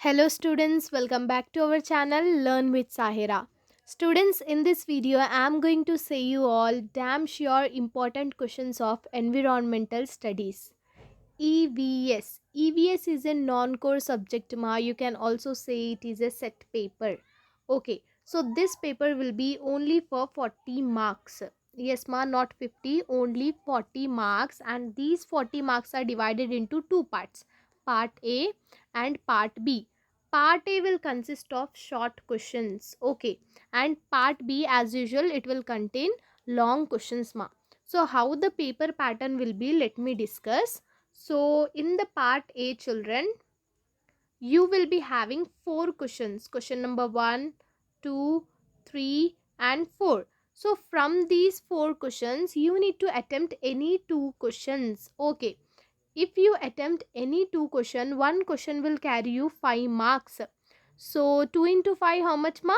Hello students, welcome back to our channel Learn with Sahira. Students, in this video I am going to say you all damn sure important questions of environmental studies. EVS. EVS is a non-core subject ma. You can also say it is a set paper. Okay, so this paper will be only for 40 marks. Yes ma, not 50, only 40 marks, and these 40 marks are divided into two parts. Part A and Part B. Part A will consist of short questions. Okay, and Part B, as usual, it will contain long questions ma. So how the paper pattern will be, let me discuss. So in the part A, children, you will be having four questions. Question number 1, 2, 3, and 4. So from these four questions, you need to attempt any two questions. Okay. If you attempt any two question, one question will carry you 5 marks. So 2 into 5, how much ma?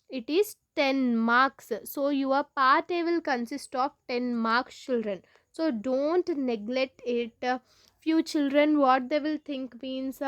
It is 10 marks. So your part A will consist of 10 marks, children. So don't neglect it. Few children, what they will think means,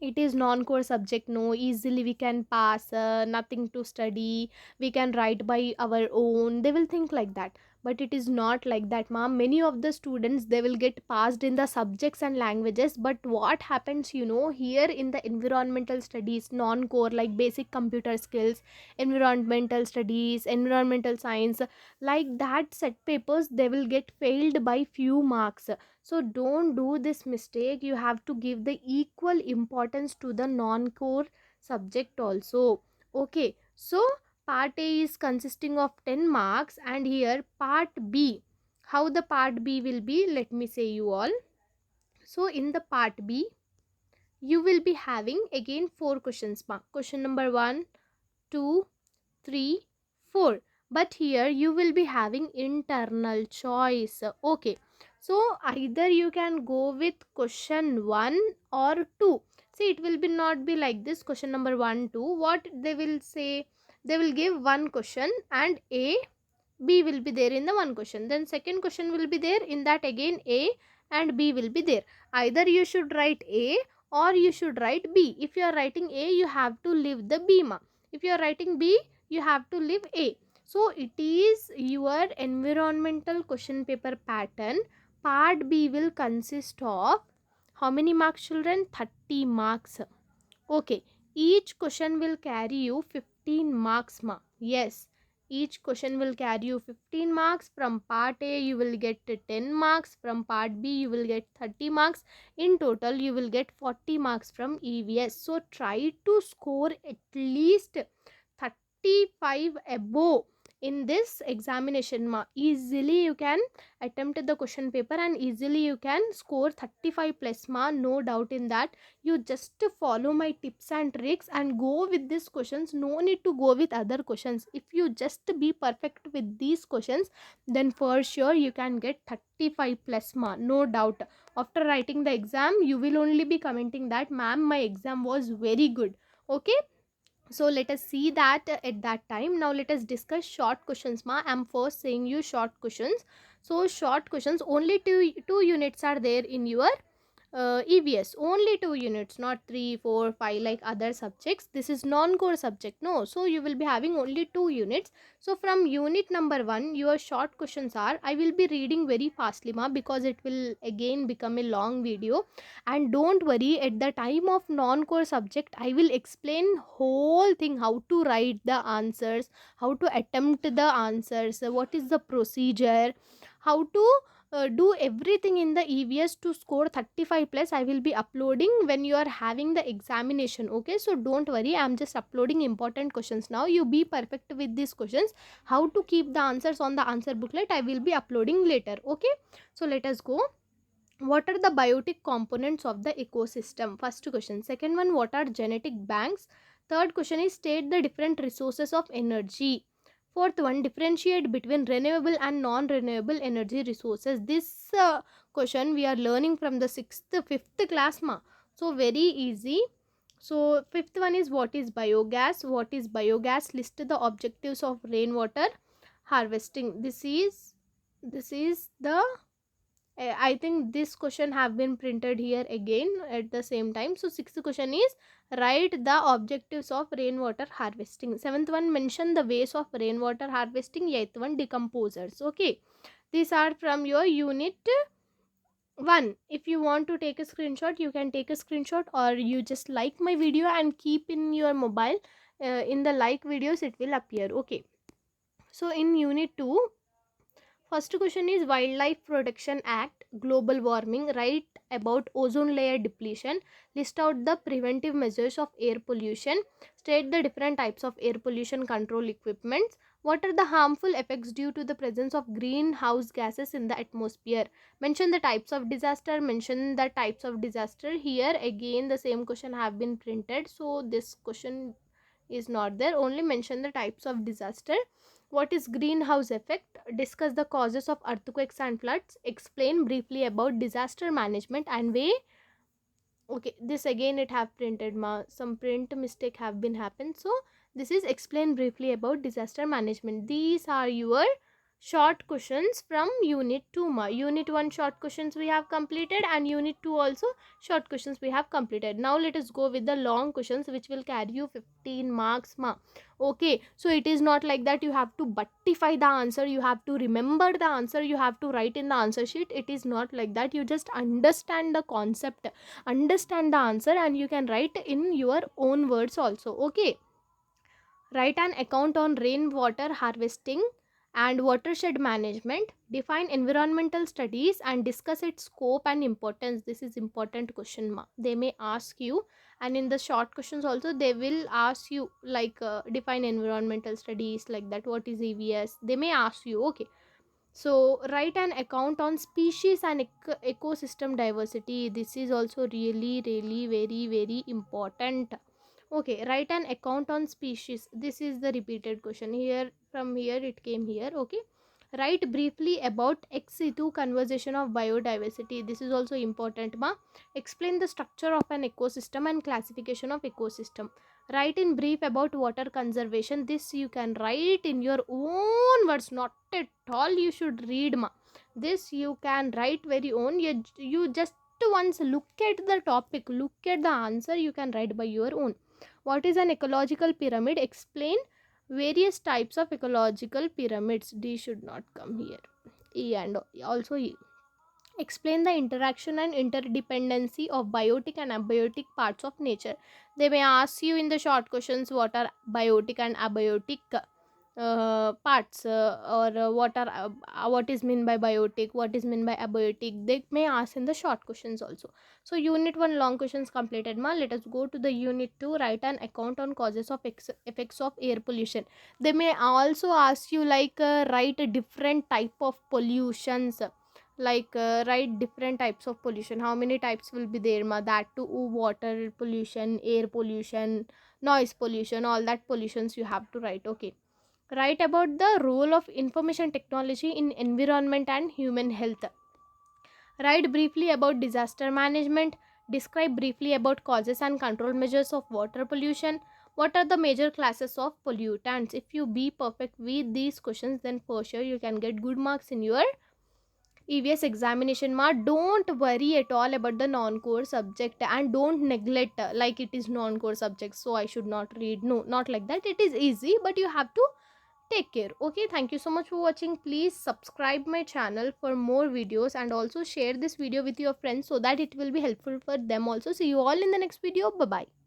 it is non-core subject, no, easily we can pass, nothing to study, we can write by our own, they will think like that. But it is not like that ma'am. Many of the students, they will get passed in the subjects and languages, but what happens, here in the environmental studies, non-core, like basic computer skills, environmental studies, environmental science, like that set papers, they will get failed by few marks. So don't do this mistake. You have to give the equal importance to the non-core subject also. Okay, so part A is consisting of 10 marks, and here part B, how the part B will be, let me say you all. So in the part B, you will be having again four questions mark. Question number 1, 2, 3, 4. But here you will be having internal choice. Okay, so either you can go with question 1 or 2. See, it will be not be like this. Question number 1, 2, what they will say, they will give one question, and A, B will be there in the one question, then second question will be there, in that again A and B will be there. Either you should write A or you should write B. If you are writing A, you have to leave the B ma. If you are writing B, you have to leave A. So it is your environmental question paper pattern. Part B will consist of how many marks, children? 30 marks. Okay, each question will carry you 15 marks ma. Yes, each question will carry you 15 marks. From part A you will get 10 marks, from part B you will get 30 marks. In total you will get 40 marks from EVS. So try to score at least 35 above in this examination ma. Easily you can attempt the question paper and easily you can score 35 plus ma, no doubt in that. You just follow my tips and tricks and go with these questions. No need to go with other questions. If you just be perfect with these questions, then for sure you can get 35 plus ma, no doubt. After writing the exam, you will only be commenting that ma'am, my exam was very good. Okay, so let us see that at that time. Now let us discuss short questions ma. I'm first saying you short questions. So short questions, only two units are there in your EVS, only 2 units, not 3, 4, 5 like other subjects. This is non-core subject, no. So you will be having only 2 units. So from unit number 1, your short questions are, I will be reading very fastly ma, because it will again become a long video. And don't worry, at the time of non-core subject, I will explain whole thing, how to write the answers, how to attempt the answers, what is the procedure, how to do everything in the EVS to score 35 plus. I will be uploading when you are having the examination. Okay, so don't worry, I am just uploading important questions now. You be perfect with these questions. How to keep the answers on the answer booklet, I will be uploading later. Okay, so let us go. What are the biotic components of the ecosystem? First question. Second one, what are genetic banks? Third question is, state the different resources of energy. Fourth one, differentiate between renewable and non-renewable energy resources. This question we are learning from the 5th class ma. So very easy. So fifth one is, what is biogas? What is biogas? List the objectives of rainwater harvesting. This is the I think this question have been printed here again at the same time. So sixth question is, write the objectives of rainwater harvesting. Seventh one, mention the ways of rainwater harvesting. Eighth one, decomposers. Okay, these are from your unit 1. If you want to take a screenshot, you can take a screenshot, or you just like my video and keep in your mobile. In the like videos it will appear. Okay, so in unit 2, first question is Wildlife Protection Act, global warming, write about ozone layer depletion, list out the preventive measures of air pollution, state the different types of air pollution control equipments, what are the harmful effects due to the presence of greenhouse gases in the atmosphere, mention the types of disaster, mention the types of disaster. Here again the same question have been printed, so this question is not there, only mention the types of disaster. What is greenhouse effect? Discuss the causes of earthquakes and floods. Explain briefly about disaster management and way. Okay, this again it have printed some print mistake have been happened. So this is explain briefly about disaster management. These are your short questions from unit 2 unit 1 short questions we have completed, and unit 2 also short questions we have completed. Now let us go with the long questions which will carry you 15 marks Okay, so it is not like that you have to buttify the answer, you have to remember the answer, you have to write in the answer sheet. It is not like that. You just understand the concept, understand the answer, and you can write in your own words also. Okay, write an account on rainwater harvesting and watershed management, define environmental studies and discuss its scope and importance. This is important question they may ask you, and in the short questions also they will ask you like define environmental studies, like that, what is EVS, they may ask you. Okay, so write an account on species and ecosystem diversity. This is also really very important. Okay, write an account on species. This is the repeated question here, from here it came here. Okay, write briefly about ex situ conservation of biodiversity. This is also important explain the structure of an ecosystem and classification of ecosystem. Write in brief about water conservation. This you can write in your own words, not at all you should read this you can write very own. You just once look at the topic, look at the answer, you can write by your own. What is an ecological pyramid? Explain various types of ecological pyramids. D should not come here. E and also E. Explain the interaction and interdependency of biotic and abiotic parts of nature. They may ask you in the short questions what are biotic and abiotic parts, or what is mean by biotic, what is mean by abiotic. They may ask in the short questions also. So unit 1 long questions completed let us go to the unit 2. Write an account on causes of effects of air pollution. They may also ask you like write a different type of pollutions, like write different types of pollution. How many types will be there that too? Water pollution, air pollution, noise pollution, all that pollutions you have to write. Okay, write about the role of information technology in environment and human health. Write briefly about disaster management. Describe briefly about causes and control measures of water pollution. What are the major classes of pollutants? If you be perfect with these questions, then for sure you can get good marks in your EVS examination Don't worry at all about the non-core subject, and don't neglect like it is non-core subject, so I should not read. No, not like that. It is easy, but you have to take care. Okay, thank you so much for watching. Please subscribe my channel for more videos, and also share this video with your friends so that it will be helpful for them also. See you all in the next video. Bye bye.